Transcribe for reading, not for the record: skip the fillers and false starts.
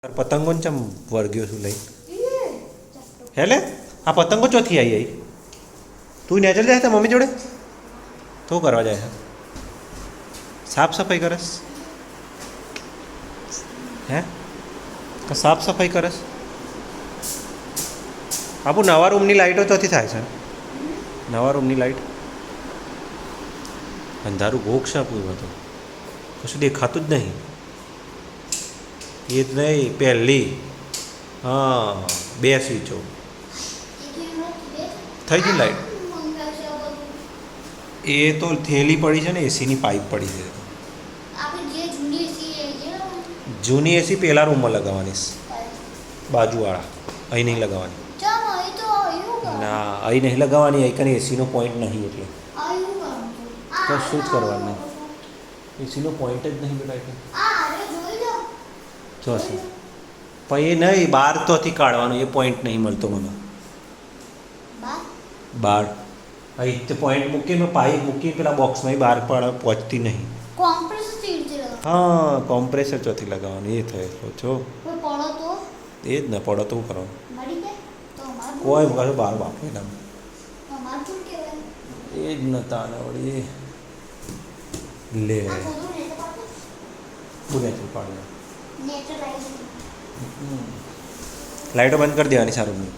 પતંગો ને ચમ વર્ગ્યો છું લઈ હેલે આ પતંગો ચોથી આવી તું નેચર જાય છે મમ્મી જોડે તો કરવા જાય છે સાફ સફાઈ કરસ હે સાફ સફાઈ કરસ આપું નવા રૂમની લાઇટો ચોથી થાય છે નવા રૂમની લાઇટ અંધારું ભોગ છે આપું બધું કશું દેખાતું જ નહીં એ જ નહીં પહેલી હા બે સ્વીચો થઈ ગઈ લાઈટ એ તો થેલી પડી છે ને એસીની પાઇપ પડી છે જૂની એસી પહેલા રૂમમાં લગાવવાની બાજુવાળા અહીં નહીં લગાવવાની ના અહીં નહીં લગાવવાની અહીં કને એસીનો પોઈન્ટ નહીં એટલે તો શું જ કરવાનું એસીનો પોઈન્ટ જ નહીં બેટા ચોથી પણ એ નહીં બહાર તોથી કાઢવાનું એ પોઈન્ટ નહીં મળતો મને બહાર અહીં તે પોઈન્ટ મૂકી મેં પાઇપ મૂકી પેલા બોક્સમાં બહાર પણ પહોંચતી નહીં હા કોમ્પ્રેસર ચોથી લગાવવાનું એ થાય છો એ જ ને પડો તો કરવાનું કોઈ કશું બહાર બાપે ના એ જ નતા ને વળી લે નેચર પાડે લાઇટો બંધ કરી દેવાની સારું નહીં